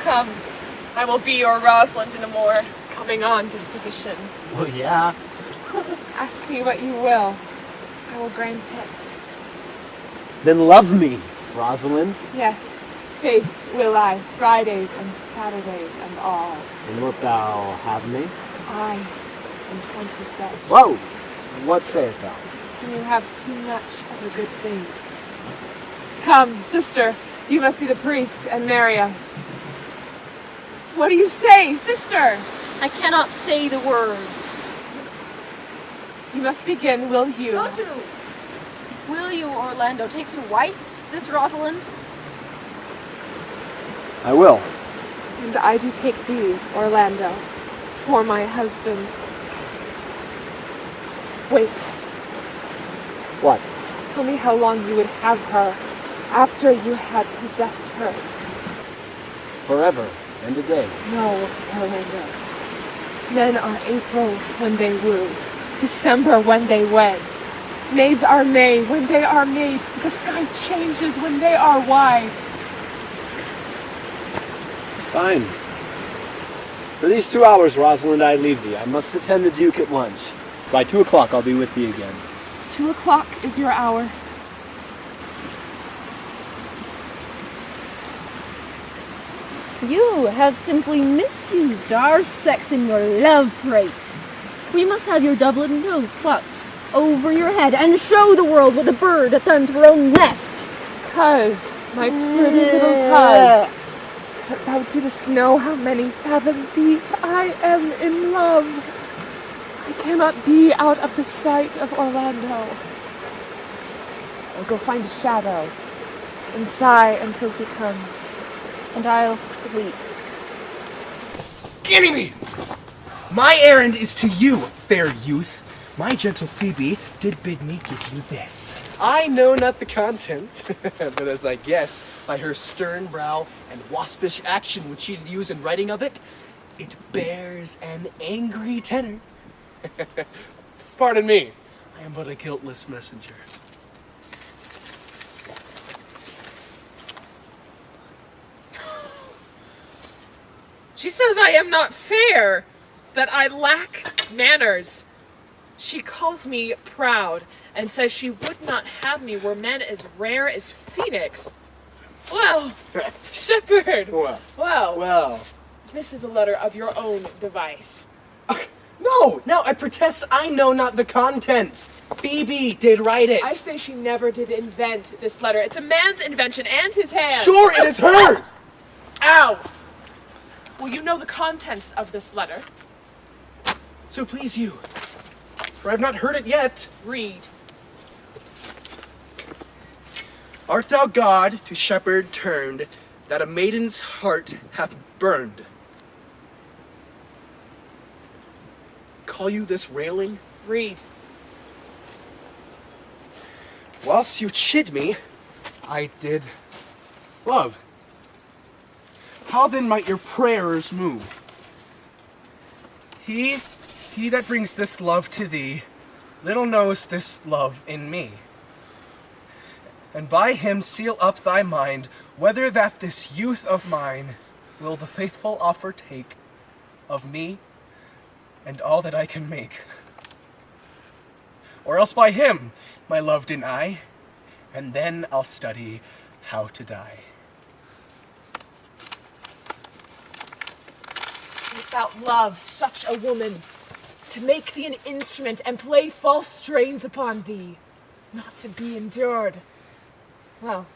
Come, I will be your Rosalind in a more coming-on disposition. Well, yeah. Ask me what you will. I will grant it. Then love me, Rosalind. Yes, faith will I, Fridays and Saturdays and all. And wilt thou have me? I am 20 such. Whoa! What sayest thou? Can you have too much of a good thing? Come, sister, you must be the priest and marry us. What do you say, sister? I cannot say the words. You must begin, will you? Go to. Will you, Orlando, take to wife this Rosalind? I will. And I do take thee, Orlando, for my husband. Wait, What? tell me how long you would have her after you had possessed her. Forever and a day. No, Orlando. Men are April when they woo, December when they wed. Maids are May when they are maids. The sky changes when they are wives. Fine. For these 2 hours, Rosalind, I leave thee. I must attend the Duke at lunch. By 2 o'clock, I'll be with thee again. 2 o'clock is your hour. You have simply misused our sex in your love parade. We must have your doublet and nose plucked over your head and show the world what a bird hath done to her own nest. Cuz, my pretty little cuz, but thou didst know how many fathom deep I am in love. I cannot be out of the sight of Orlando. I'll go find a shadow and sigh until he comes. And I'll sleep. Ganymede! My errand is to you, fair youth. My gentle Phoebe did bid me give you this. I know not the contents, but as I guess by her stern brow and waspish action which she did use in writing of it, it bears an angry tenor. Pardon me, I am but a guiltless messenger. She says I am not fair, that I lack manners. She calls me proud and says she would not have me were men as rare as Phoenix. Well, Shepherd. Well, this is a letter of your own device. No, I protest I know not the contents. Phoebe did write it. I say she never did invent this letter. It's a man's invention and his hand. Sure, it is hers! Ow! Well, you know the contents of this letter. So please you, for I've not heard it yet. Read. Art thou God to shepherd turned, that a maiden's heart hath burned? Call you this railing? Read. Whilst you chid me, I did love. How then might your prayers move? He that brings this love to thee, little knows this love in me. And by him seal up thy mind, whether that this youth of mine will the faithful offer take of me and all that I can make. Or else by him my love deny, and then I'll study how to die. Without love, such a woman, to make thee an instrument and play false strains upon thee, not to be endured. Well,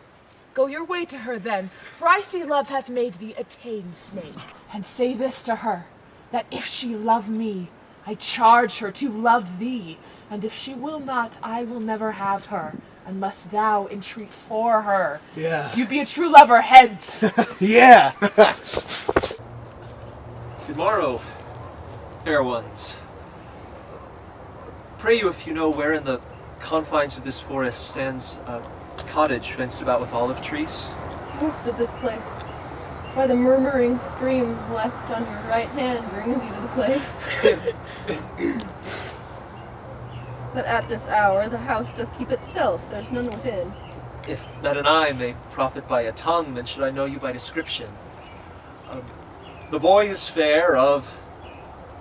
go your way to her then, for I see love hath made thee a tame snake. And say this to her, that if she love me, I charge her to love thee, and if she will not, I will never have her, unless thou entreat for her. Yeah. You be a true lover, hence. Yeah! Good morrow, fair ones. Pray you if you know where in the confines of this forest stands a cottage fenced about with olive trees? Most of this place, by the murmuring stream left on your right hand, brings you to the place. But at this hour the house doth keep itself, there's none within. If that an eye may profit by a tongue, then should I know you by description. The boy is fair, of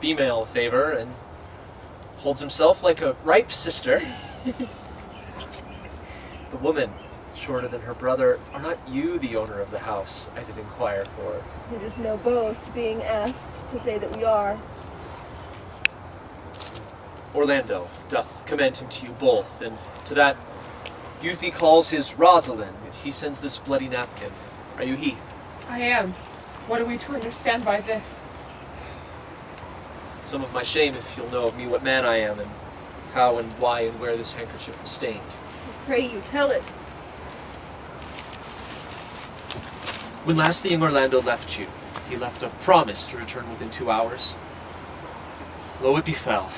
female favor, and holds himself like a ripe sister. The woman, shorter than her brother, are not you the owner of the house I did inquire for? It is no boast being asked to say that we are. Orlando doth commend him to you both, and to that youth he calls his Rosalind. He sends this bloody napkin. Are you he? I am. What are we to understand by this? Some of my shame, if you'll know of me what man I am, and how and why and where this handkerchief was stained. Pray you tell it. When last the young Orlando left you, he left a promise to return within 2 hours. Lo, it befell.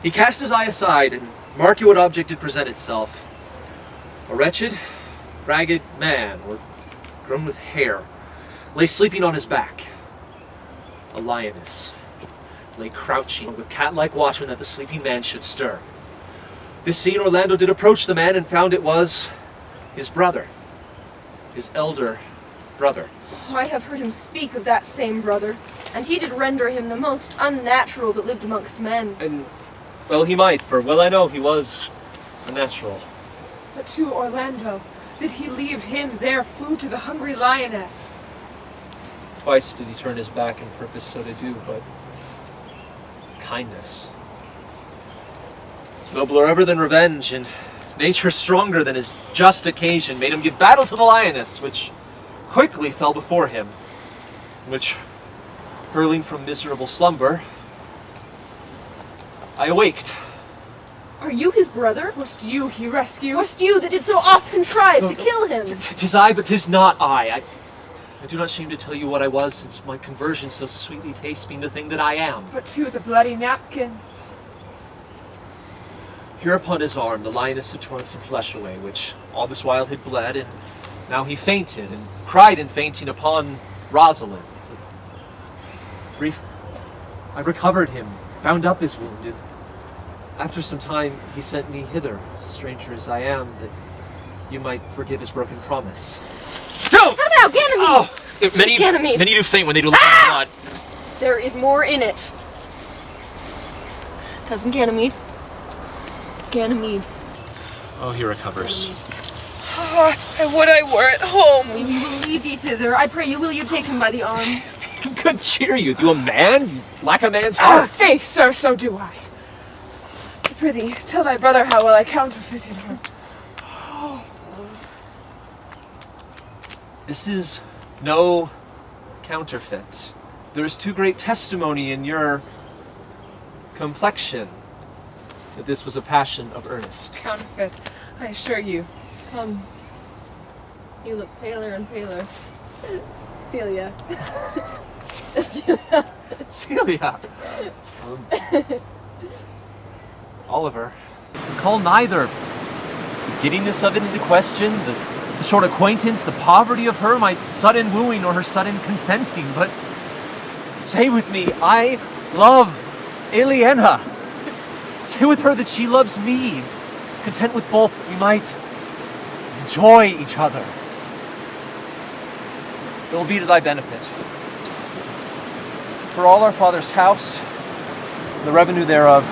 He cast his eye aside, and mark you what object did present itself. A wretched, ragged man, or grown with hair, lay sleeping on his back. A lioness lay crouching with cat-like watchman that the sleeping man should stir. This seen, Orlando did approach the man and found it was his brother, his elder brother. I have heard him speak of that same brother, and he did render him the most unnatural that lived amongst men. And, well, he might, for well I know he was unnatural. But to Orlando, did he leave him there food to the hungry lioness? Twice did he turn his back and purpose so to do, but kindness. Nobler ever than revenge, and nature stronger than his just occasion, made him give battle to the lioness, which quickly fell before him, which, hurling from miserable slumber, I awaked. Are you his brother? Was't you he rescued? Was't you that did so oft contrive to kill him? Tis I, but tis not I do not shame to tell you what I was, since my conversion so sweetly tastes me the thing that I am. But to the bloody napkin. Here upon his arm the lioness had torn some flesh away, which all this while had bled, and now he fainted, and cried in fainting upon Rosalind. Brief, I recovered him, bound up his wound, and after some time he sent me hither, stranger as I am, that you might forgive his broken promise. Don't! How now, Ganymede! Oh, Sweet Ganymede! Many do faint when they do look at blood. There is more in it. Cousin Ganymede. Ganymede. Oh, he recovers. I would I were at home. We will lead thee thither. I pray you, will you take him by the arm? Good cheer you. Do you a man? You lack a man's Ah, heart. faith, sir, so do I. Prithee, tell thy brother how well I counterfeited her. This is no counterfeit. There is too great testimony in your complexion that this was a passion of earnest. Counterfeit, I assure you. Come. You look paler and paler. Celia. Celia! Oliver, call neither the giddiness of it into question, the short acquaintance, the poverty of her, my sudden wooing, or her sudden consenting, but say with me, I love Aliena. Say with her that she loves me, content with both that we might enjoy each other. It will be to thy benefit. For all our Father's house, and the revenue thereof,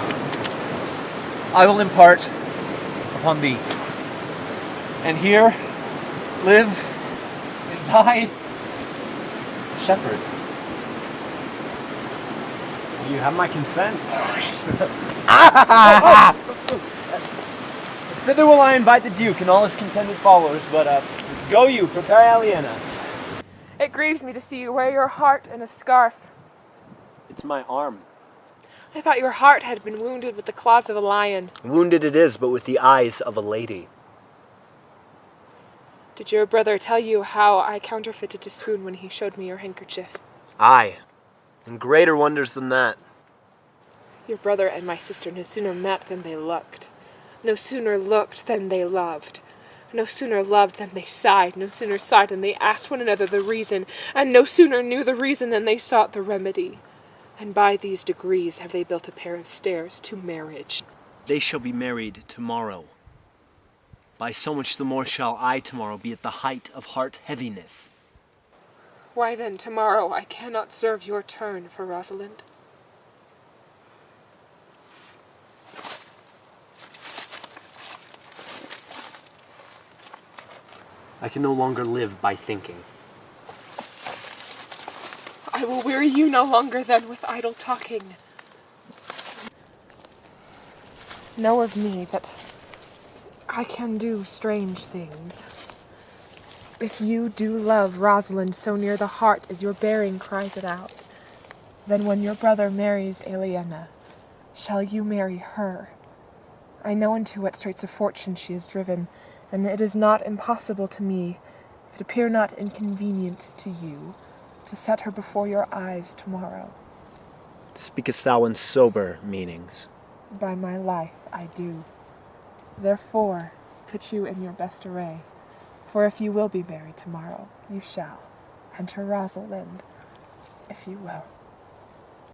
I will impart upon thee. And here live and die shepherd. You have my consent. Thither will I invite the Duke and all his contented followers, but go you, prepare Aliena. It grieves me to see you wear your heart in a scarf. It's my arm. I thought your heart had been wounded with the claws of a lion. Wounded it is, but with the eyes of a lady. Did your brother tell you how I counterfeited to swoon when he showed me your handkerchief? Aye, and greater wonders than that. Your brother and my sister no sooner met than they looked. No sooner looked than they loved. No sooner loved than they sighed. No sooner sighed than they asked one another the reason. And no sooner knew the reason than they sought the remedy. And by these degrees have they built a pair of stairs to marriage. They shall be married tomorrow. By so much the more shall I tomorrow be at the height of heart heaviness. Why then, tomorrow I cannot serve your turn for Rosalind. I can no longer live by thinking. I will weary you no longer then with idle talking. Know of me that I can do strange things. If you do love Rosalind so near the heart as your bearing cries it out, then when your brother marries Aliena, shall you marry her? I know into what straits of fortune she is driven, and it is not impossible to me, if it appear not inconvenient to you, to set her before your eyes tomorrow. Speakest thou in sober meanings? By my life, I do. Therefore, put you in your best array, for if you will be married tomorrow, you shall enter Rosalind, if you will.